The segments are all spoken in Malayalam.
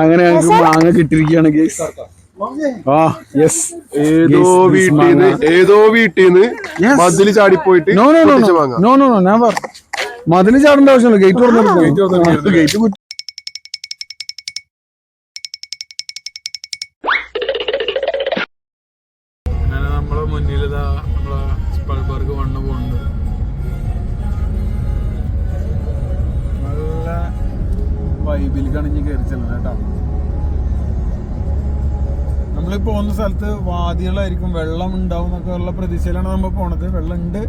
അങ്ങനെ ഞങ്ങൾക്ക് മാങ്ങ കിട്ടിയിരിക്കുകയാണ് ഗൈസ്. ആ യെസ്, ഏതോ വീട്ടിന്ന് മതില് ചാടിപ്പോയിട്ട് നോ ഞാൻ പറഞ്ഞു മതില് ചാടേണ്ട ആവശ്യമില്ല, ഗേറ്റ് തുറന്നു. ഗേറ്റ് നമ്മളെ മുന്നിലിതാ നമ്മളെ സ്പൾബർഗ് വണ്ണ് പോകുന്നുണ്ട്. നല്ല വൈബിലേക്കാണ് ഇനി കയറി ചെല്ലുന്നത് കേട്ടോ. നമ്മളീ പോകുന്ന സ്ഥലത്ത് വാദികളായിരിക്കും, വെള്ളം ഉണ്ടാവും എന്നൊക്കെ ഉള്ള പ്രതീക്ഷയിലാണ് നമ്മൾ പോണത്. വെള്ളം ഉണ്ട്,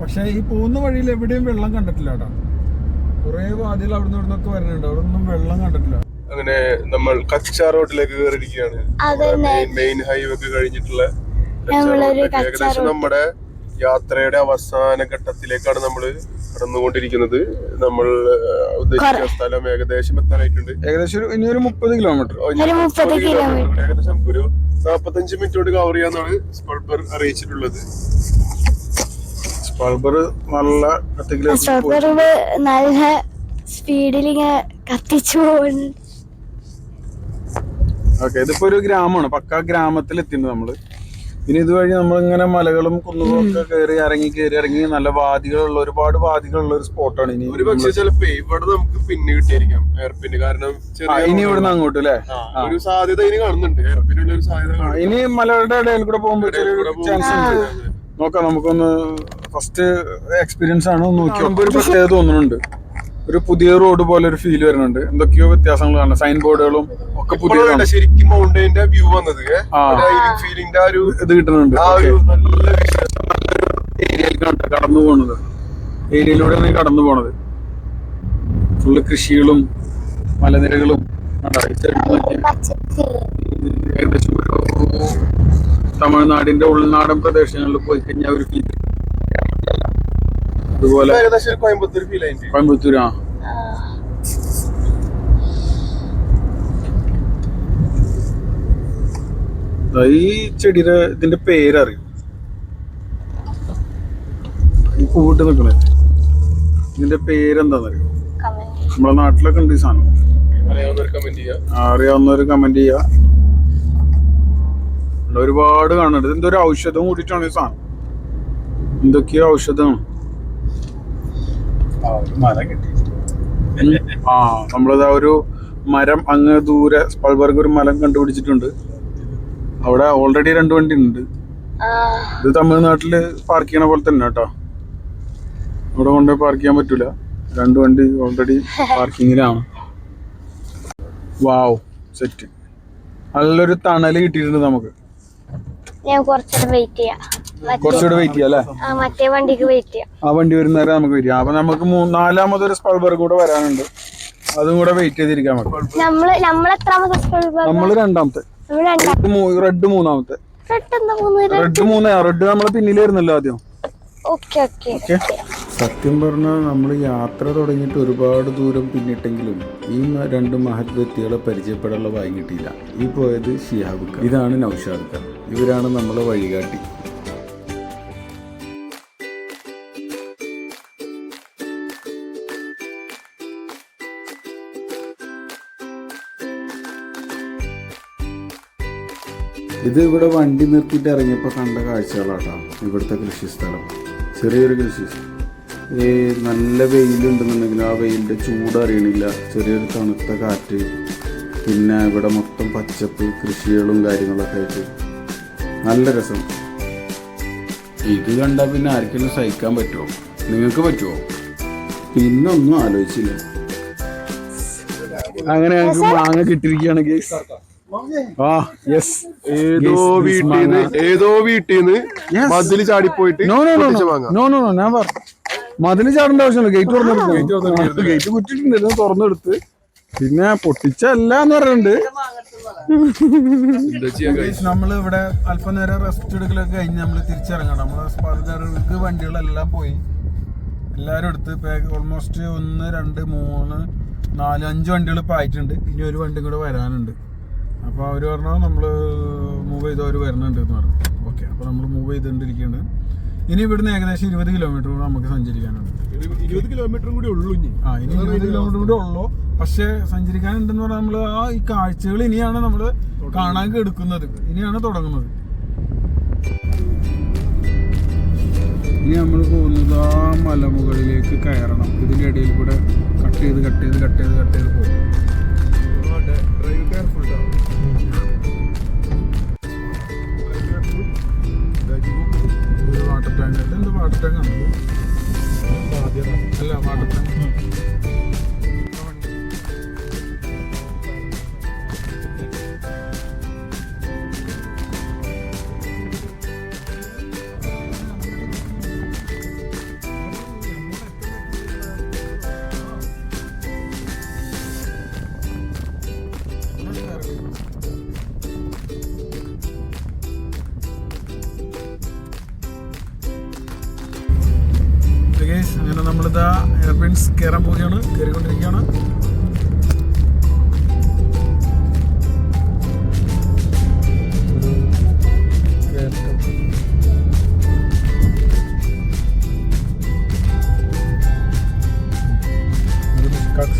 പക്ഷെ ഈ പോകുന്ന വഴിയിൽ എവിടെയും വെള്ളം കണ്ടിട്ടില്ല കേട്ടോ. കുറെ വാദികൾ അവിടുന്ന് ഇവിടുന്നൊക്കെ വരുന്നുണ്ട്, അവിടെ ഒന്നും വെള്ളം കണ്ടിട്ടില്ല. അങ്ങനെ നമ്മൾ കച്ച റോഡിലേക്ക് കയറിയിരിക്കുകയാണ്. മെയിൻ ഹൈവേ ഒക്കെ കഴിഞ്ഞിട്ടുള്ള ഏകദേശം നമ്മുടെ യാത്രയുടെ അവസാന ഘട്ടത്തിലേക്കാണ് നമ്മൾ കടന്നുകൊണ്ടിരിക്കുന്നത്. നമ്മൾ ഉദ്ദേശിച്ച സ്ഥലം ഏകദേശം എത്താനായിട്ടുണ്ട്. ഏകദേശം ഇനി ഒരു 30 കിലോമീറ്റർ, ഏകദേശം ഒരു 45 മിനിറ്റ് കൊണ്ട് കവർ ചെയ്യാന്നാണ് സ്പൾബർഗ് അറിയിച്ചിട്ടുള്ളത്. സ്പൾബർഗ് നല്ല നല്ല സ്പീഡിൽ കത്തിച്ചു പോകുന്നു. ഓക്കെ, ഇതിപ്പോ ഒരു ഗ്രാമമാണ്, പക്കാ ഗ്രാമത്തിൽ എത്തിണ്ട് നമ്മള്. ഇനി ഇതുവഴി നമ്മളിങ്ങനെ മലകളും കുന്നുകളും ഒക്കെ കയറി ഇറങ്ങി നല്ല വാദികളുള്ള ഒരുപാട് വാദികളുള്ള ഒരു സ്പോട്ടാണ്. ഇനി ഒരു പക്ഷേ ചിലപ്പോ ഇവിടെ നമുക്ക് പിന്നെ കിട്ടിയിരിക്കാം എയർപിന്, കാരണം ഇനി ഇവിടുന്ന് അങ്ങോട്ട് അല്ലേ ഒരു സാധ്യത ഇനി കാണുന്നുണ്ട്. എയർപിനുള്ള ഒരു സാധ്യത ഇനി മലകളുടെ ഇടയിൽ കൂടെ പോകുമ്പോൾ ചാൻസ് ഉണ്ട്. നോക്കാം, നമുക്കൊന്ന് ഫസ്റ്റ് എക്സ്പീരിയൻസ് ആണ്, നോക്കി ഒരു പ്രത്യേകത തോന്നുന്നുണ്ട്. ഒരു പുതിയ റോഡ് പോലെ ഒരു ഫീൽ വരുന്നുണ്ട്. എന്തൊക്കെയോ വ്യത്യാസങ്ങൾ കാണാം, സൈൻ ബോർഡുകളും ഒക്കെ പുതിയതാണ്. ശരിക്കും മൗണ്ടൈന്റെ വ്യൂ വന്നത് ഇത് കിട്ടുന്നുണ്ട്. ഏരിയയിലേക്കാണ് കടന്നു പോണത്, ഏരിയയിലൂടെയാണ് കടന്നു പോണത്. ഫുള്ള് കൃഷികളും മലനിരകളും ഏകദേശം ഒരു തമിഴ്നാടിന്റെ ഉൾനാടൻ പ്രദേശങ്ങളിൽ പോയി കഴിഞ്ഞാൽ ഒരു ഫീൽ. അതുപോലെ കോയമ്പത്തൂരാ ഈ ചെടിയുടെ ഇതിന്റെ പേരറിയും, ഈ പൂവിട്ട് നിക്കണേ ഇതിന്റെ പേരെന്താന്നറിയോ? നമ്മളെ നാട്ടിലൊക്കെ ഉണ്ട് ഈ സാധനം, അറിയാവുന്നവര് കമന്റ് ചെയ്യാ. ഒരുപാട് കാണുന്നുണ്ട്. ഇതെന്തോ ഒരു ഔഷധം കൂടിയിട്ടാണ് ഈ സാധനം, എന്തൊക്കെയോ ഔഷധമാണ്. നമ്മളിതാ ഒരു മരം അങ്ങ് ദൂരെ സ്പൾബർഗ് ഒരു മരം കണ്ടുപിടിച്ചിട്ടുണ്ട്. അവിടെ ഓൾറെഡി 2 വണ്ടി ഉണ്ട്. ഇത് തമിഴ്നാട്ടില് പാർക്ക് ചെയ്യണ പോലെ തന്നെ കേട്ടോ. ഇവിടെ കൊണ്ടുപോയി പാർക്ക് ചെയ്യാൻ പറ്റൂല, 2 വണ്ടി ഓൾറെഡി പാർക്കിങ്ങിലാണ്. വാവ്, സെറ്റ്. നല്ലൊരു തണല് കിട്ടിയിട്ടുണ്ട് നമുക്ക്. കുറച്ചുകൂടെ വെയിറ്റ് ചെയ്യാം അല്ലേ? മറ്റേ വണ്ടിക്ക് വെയിറ്റ് ചെയ്യാം. ആ വണ്ടി വരുന്നവരെ നമുക്ക് വെയിറ്റ് ചെയ്യാം. അപ്പൊ നമുക്ക് 4ാമതൊരു സ്പൾബർഗ് കൂടെ വരാനുണ്ട്, അതും കൂടെ വെയിറ്റ് ചെയ്തിരിക്കാൻ പറ്റും. നമ്മള് 2ാമത്തെ, റെഡ് 3ാമത്തെ. റെഡ് നമ്മളെ പിന്നിലായിരുന്നല്ലോ ആദ്യം. സത്യം പറഞ്ഞാൽ നമ്മൾ യാത്ര തുടങ്ങിയിട്ട് ഒരുപാട് ദൂരം പിന്നിട്ടെങ്കിലും ഈ 2 മഹത് വ്യക്തികളെ പരിചയപ്പെടാനുള്ള ഭാഗ്യം കിട്ടിയില്ല. ഈ പോയത് ഷിഹാബ്, ഇതാണ് നൗഷാദ് ഖാൻ. ഇവരാണ് നമ്മളെ വഴികാട്ടി. ഇത് ഇവിടെ വണ്ടി നിർത്തിയിട്ട് ഇറങ്ങിയപ്പോൾ കണ്ട കാഴ്ചകളാട്ടോ. ഇവിടുത്തെ കൃഷിസ്ഥലം, ചെറിയൊരു കൃഷി. നല്ല വെയിലുണ്ടെന്നുണ്ടെങ്കിലും ആ വെയിലിൻ്റെ ചൂട് അറിയണില്ല, ചെറിയൊരു തണുത്ത കാറ്റ്. പിന്നെ ഇവിടെ മൊത്തം പച്ചപ്പ്, കൃഷികളും കാര്യങ്ങളൊക്കെ ആയിട്ട് നല്ല രസം. ഇത് കണ്ടാൽ പിന്നെ ആർക്കെങ്കിലും സഹിക്കാൻ പറ്റുമോ? നിങ്ങൾക്ക് പറ്റുമോ? പിന്നൊന്നും ആലോചിച്ചില്ല. അങ്ങനെ ഞങ്ങൾക്ക് മാങ്ങ കിട്ടിയിരിക്കുകയാണ് ഗൈസ്. ഏതോ വീട്ടിന്ന് മതില് ചാടിപ്പോയിട്ട് ഞാൻ പറഞ്ഞു മതില് ചാടേണ്ട ആവശ്യമില്ല, ഗേറ്റ് തുറന്നെടുത്ത്. ഗേറ്റ് കുറ്റിട്ടുണ്ടായിരുന്നു, തുറന്നെടുത്ത്. പിന്നെ പൊട്ടിച്ചല്ല എന്ന് പറയുന്നുണ്ട്. നമ്മള് ഇവിടെ അല്പനേരം റെസ്റ്റ് എടുക്കലൊക്കെ കഴിഞ്ഞ് നമ്മള് തിരിച്ചിറങ്ങണം. നമ്മളെ സ്പൾബർഗ് വണ്ടികളെല്ലാം പോയി, എല്ലാരും എടുത്ത്. ഓൾമോസ്റ്റ് 1, 2, 3, 4, 5 വണ്ടികൾ ഇപ്പൊ ആയിട്ടുണ്ട്. ഇനി ഒരു വണ്ടി കൂടെ വരാനുണ്ട്. അപ്പോൾ അവർ പറഞ്ഞാൽ നമ്മൾ മൂവ് ചെയ്തവർ വരുന്നുണ്ട് എന്ന് പറഞ്ഞു. ഓക്കെ, അപ്പോൾ നമ്മൾ മൂവ് ചെയ്തുകൊണ്ടിരിക്കുകയാണ്. ഇനി ഇവിടുന്ന് ഏകദേശം 20 കിലോമീറ്റർ കൂടെ നമുക്ക് സഞ്ചരിക്കാനുണ്ട്. 20 കിലോമീറ്റർ കൂടി ഉള്ളൂ. ഇനി 20 കിലോമീറ്റർ കൂടി ഉള്ളൂ. പക്ഷെ സഞ്ചരിക്കാനുണ്ടെന്ന് പറഞ്ഞാൽ നമ്മള് ഈ കാഴ്ചകൾ ഇനിയാണ് നമ്മള് കാണാൻ കെടുക്കുന്നത്, ഇനിയാണ് തുടങ്ങുന്നത്. ഇനി നമ്മൾ പോകുന്നത് ആ മലമുകളിലേക്ക് കയറണം. ഇതിന്റെ ഇടയിൽ കൂടെ കട്ട് ചെയ്ത് പോകും. വാട്ടർ ടാങ്ക്, ഇതെന്ത് വാട്ടർ ടാങ്ക് ആണ്? അല്ല, വാട്ടർ ടാങ്ക്. അങ്ങനെ നമ്മളിതാ എയർപ്ലെയിൻസ് കയറാൻ പോവുകയാണ്, കയറിക്കൊണ്ടിരിക്കുകയാണ്.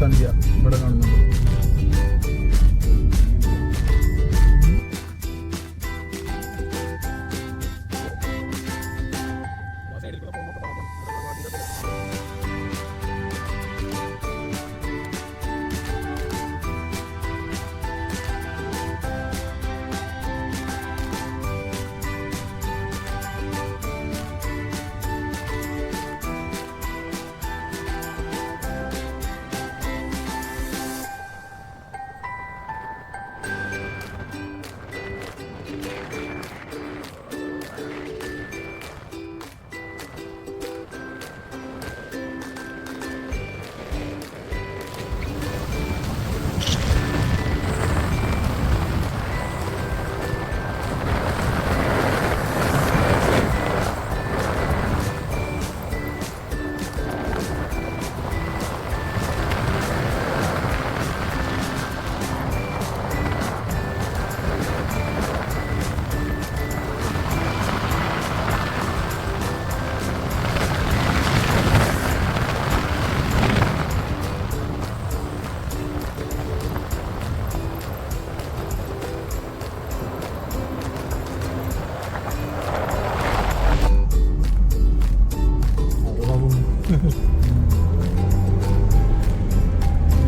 സന്ധ്യ ഇവിടെ കാണുന്നുണ്ട്.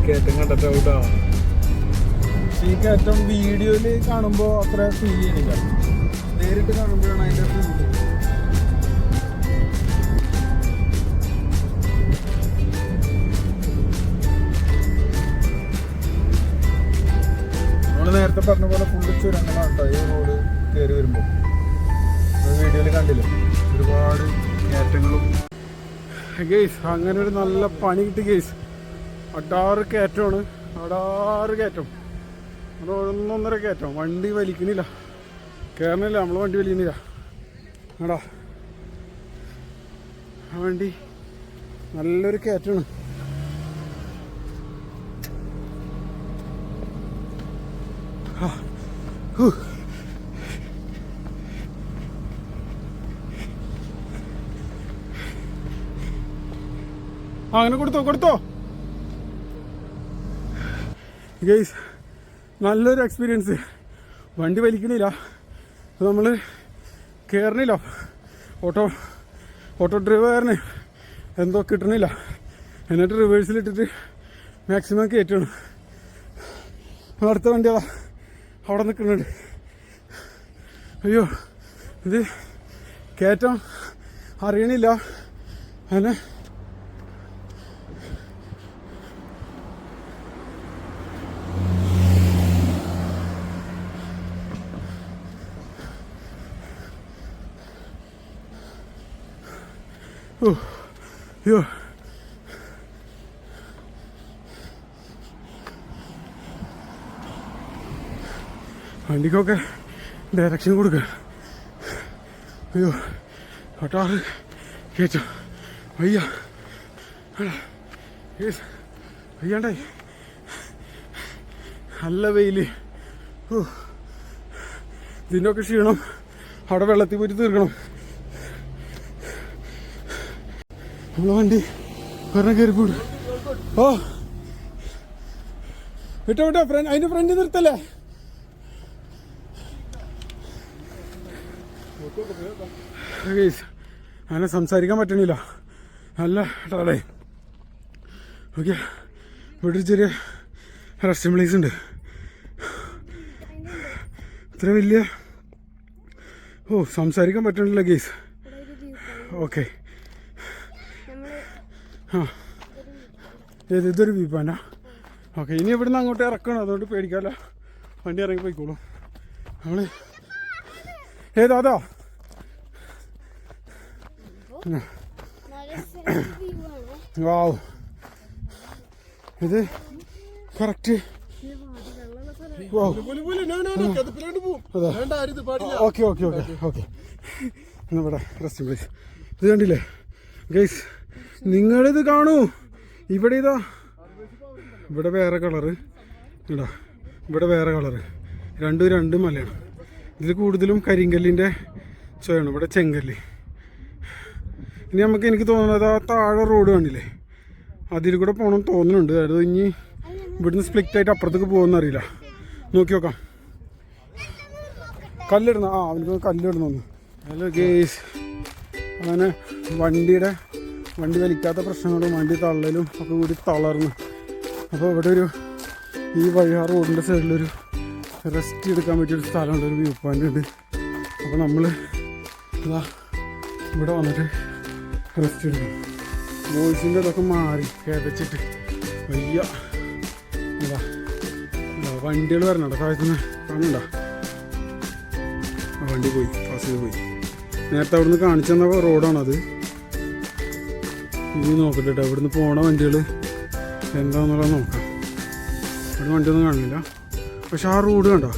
കയറ്റം കണ്ടിട്ടോ കേട്ടോ. ഈ കയറ്റം വീഡിയോയില് കാണുമ്പോ അത്ര ഫീൽ ചെയ്യണില്ല, നേരിട്ട് കാണുമ്പോഴാണ് അതിന്റെ ഫീൽ. നമ്മള് നേരത്തെ പറഞ്ഞ പോലെ ഫുള്ള് ചുരങ്ങളാണ് കേട്ടോ ഈ റോഡ് കയറി വരുമ്പോ. വീഡിയോയിൽ കണ്ടില്ലേ ഒരുപാട് കയറ്റങ്ങളും. ഗെയ്സ് അങ്ങനെ ഒരു നല്ല പണി കിട്ടി ഗെയ്സ്. അടാറ് കയറ്റമാണ്, അടാറ് കയറ്റം. അത് 1.5 കയറ്റം. വണ്ടി വലിക്കണില്ല, കയറണില്ല, നമ്മൾ വണ്ടി വലിക്കുന്നില്ല. എടാ ആ വണ്ടി നല്ലൊരു കയറ്റമാണ്. അങ്ങനെ കൊടുത്തോ ഗെയ്സ്. നല്ലൊരു എക്സ്പീരിയൻസ്. വണ്ടി വലിക്കണില്ല, നമ്മൾ കയറണില്ല. ഓട്ടോ ഡ്രൈവറിന് എന്തോ കിട്ടണില്ല, എന്നിട്ട് റിവേഴ്സിലിട്ടിട്ട് മാക്സിമം കയറ്റണം. അടുത്ത വണ്ടി അതാ അവിടെ നിൽക്കുന്നുണ്ട്. അയ്യോ, ഇത് കയറ്റം അറിയണില്ല. അങ്ങനെ അയ്യോ, വണ്ടിക്കൊക്കെ ഡയറക്ഷൻ കൊടുക്കുക. അയ്യോ, ഹട്ടാറ് കയറ്റം വയ്യ, വയ്യാണ്ടായി. നല്ല വെയില്. ഇതിൻ്റെയൊക്കെ ക്ഷീണം അവിടെ വെള്ളത്തിൽ പോയിട്ട് തീർക്കണം. നമ്മളെ വണ്ടി പറഞ്ഞ കയറിപ്പോട്. ഓ വിട്ടോ ഫ്രണ്ട് അതിന്റെ ഫ്രണ്ട് നിർത്തല്ലേ. അങ്ങനെ സംസാരിക്കാൻ പറ്റണില്ല, നല്ല ടയർഡായി. ഓക്കെ, ഇവിടെ ഒരു ചെറിയ റെസ്റ്റ് പ്ലേസ് ഉണ്ട്. ഇത്ര വലിയ സംസാരിക്കാൻ പറ്റണില്ല ഗേസ്. ഓക്കെ, ആ ഇതൊരു വ്യൂ പോയിന്റാ. ഓക്കെ, ഇനി ഇവിടുന്ന് അങ്ങോട്ട് ഇറക്കണം, അതുകൊണ്ട് പേടിക്കാമല്ല, വണ്ടി ഇറങ്ങി പോയിക്കോളും. നമ്മൾ അതാ വാവ്, ഇത് correct. Okay okay okay okay, ഇവിടെ റെസ്റ്റ് പ്ലേസ്. ഇത് കണ്ടില്ലേ ഗൈസ്, നിങ്ങളിത് കാണൂ. ഇവിടെ ഇതാ, ഇവിടെ വേറെ കളറ് ഇടാ, ഇവിടെ വേറെ കളറ്, രണ്ട് മലയാണ്. ഇതിൽ കൂടുതലും കരിങ്കല്ലിൻ്റെ ചോയാണ്, ഇവിടെ ചെങ്കല്ല്. ഇനി എനിക്ക് തോന്നുന്നത് ആ താഴെ റോഡ് കണ്ടില്ലേ, അതിൽ കൂടെ പോകണം തോന്നുന്നുണ്ട്. അത് ഇനി ഇവിടുന്ന് സ്പ്ലിറ്റ് ആയിട്ട് അപ്പുറത്തേക്ക് പോകുമെന്ന് അറിയില്ല. നോക്കി നോക്കാം. കല്ലിടണം, അവനക്ക് കല്ലിടണമെന്ന്. ഹലോ ഗേസ്, അങ്ങനെ വണ്ടി വലിക്കാത്ത പ്രശ്നങ്ങളും വണ്ടി തള്ളലും ഒക്കെ കൂടി തളർന്നു. അപ്പോൾ ഇവിടെ ഈ വഴി ആ റോഡിൻ്റെ സൈഡിലൊരു റെസ്റ്റ് എടുക്കാൻ പറ്റിയൊരു സ്ഥലമുണ്ട്, ഒരു വ്യൂ പോയിൻ്റ് ഉണ്ട്. അപ്പോൾ നമ്മൾ ഇവിടെ വന്നിട്ട് റെസ്റ്റ് എടുക്കും. വോയിസിൻ്റെ ഇതൊക്കെ മാറി കേതച്ചിട്ട് വയ്യ. വണ്ടികൾ വരണുണ്ടോ താഴത്തുനിന്ന് കാണുന്നുണ്ടോ? ആ വണ്ടി പോയി, പാസ് ചെയ്ത് പോയി. നേരത്തെ അവിടുന്ന് കാണിച്ചു തന്ന റോഡാണത്. ഇനി നോക്കട്ടെ കേട്ടോ, ഇവിടുന്ന് പോണ വണ്ടികൾ എന്താണെന്നുള്ളത് നോക്കാം. ഇവിടെ വണ്ടിയൊന്നും കാണില്ല, പക്ഷെ ആ റോഡ് കണ്ടോ.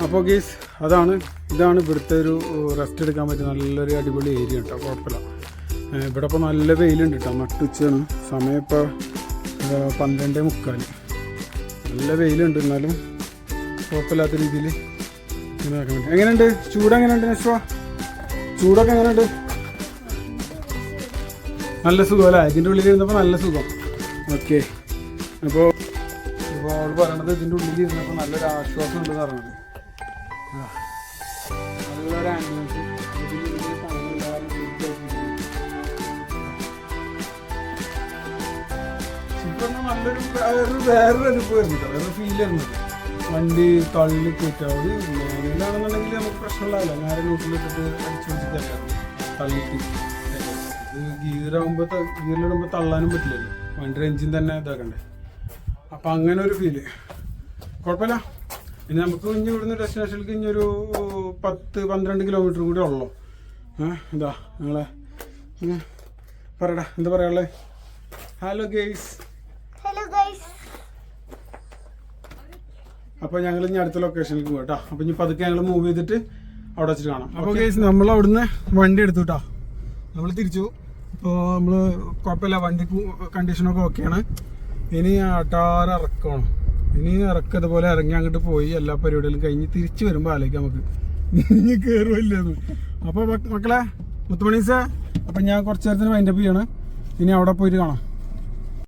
അപ്പോൾ ഗേസ് ഇതാണ് ഇവിടുത്തെ ഒരു റെസ്റ്റ് എടുക്കാൻ പറ്റിയ നല്ലൊരു അടിപൊളി ഏരിയ കേട്ടോ. കുഴപ്പമില്ല. ഇവിടെ ഇപ്പോൾ നല്ല വെയിലുണ്ട് കേട്ടോ, നട്ടുച്ചയാണ് സമയം. ഇപ്പോൾ 12:45. നല്ല വെയിലുണ്ട്, എന്നാലും കുഴപ്പമില്ലാത്ത രീതിയിൽ ഇങ്ങനെ ആക്കാൻ പറ്റും. എങ്ങനെയുണ്ട് ചൂട്? എങ്ങനെയുണ്ട് നശ്വ? ചൂടൊക്കെ എങ്ങനെയുണ്ട്? നല്ല സുഖം അല്ലേ? ഇതിൻ്റെ ഉള്ളിൽ ഇരുന്നപ്പോൾ നല്ല സുഖം. ഓക്കെ, അപ്പോൾ അവൾ പറയണത് ഇതിൻ്റെ ഉള്ളിൽ ഇരുന്നപ്പോൾ നല്ലൊരു ആശ്വാസം ഉണ്ടെന്ന് പറയണത്. നല്ലൊരു ആംബുലൻസ് നല്ലൊരു വേറൊരു അനുഭവമായിരുന്നു കേട്ടോ, വേറൊരു ഫീൽ ആയിരുന്നു. വണ്ടി തള്ളി കയറ്റാവും. ഇതിലാണെന്നുണ്ടെങ്കിൽ നമുക്ക് പ്രശ്നമില്ല, നേരെ നോട്ടിലിട്ടിട്ട് അടിച്ചു പിടിച്ചിട്ടല്ല തള്ളിട്ട്. ഗിയറിലിടുമ്പോൾ തള്ളാനും പറ്റില്ലല്ലോ, വണ്ടിയുടെ എഞ്ചിൻ തന്നെ ഇതാക്കണ്ടേ. അപ്പം അങ്ങനെ ഒരു ഫീല് കുഴപ്പമില്ല. ഇനി നമുക്ക് ഇനി ഇവിടുന്ന് ഡെസ്റ്റിനേഷനിലേക്ക് ഇനി ഒരു 10-12 കിലോമീറ്റർ കൂടി ഉള്ളൂ. ഇതാ നിങ്ങളെ പറയടാ, എന്താ പറയാനുള്ളത്? Hello guys. അപ്പോൾ ഞങ്ങൾ ഇനി അടുത്ത ലൊക്കേഷനിലേക്ക് പോകാം കേട്ടോ. അപ്പോൾ ഇനി പതുക്കെ ഞങ്ങൾ മൂവ് ചെയ്തിട്ട് അവിടെ വെച്ചിട്ട് കാണാം. അപ്പോൾ ഗെയ്സ്, നമ്മൾ അവിടുന്ന് വണ്ടി എടുത്തു കേട്ടോ, നമ്മൾ തിരിച്ചു. ഇപ്പോൾ നമ്മൾ കുഴപ്പമില്ല, വണ്ടി കണ്ടീഷനൊക്കെ ഓക്കെയാണ്. ഇനി ഇറക്കണം. ഇനി ഇറക്കം ഇതുപോലെ ഇറങ്ങി അങ്ങോട്ട് പോയി എല്ലാ പരിപാടികളും കഴിഞ്ഞ് തിരിച്ചു വരുമ്പോൾ ആലോചിക്കാം നമുക്ക് ഇനി കയറുമില്ലെന്ന്. അപ്പോൾ മക്കളെ മുത്തുമണീസേ, അപ്പം ഞാൻ കുറച്ച് നേരത്തിന് വൈൻഡപ്പ് ചെയ്യണം. ഇനി അവിടെ പോയിട്ട് കാണാം.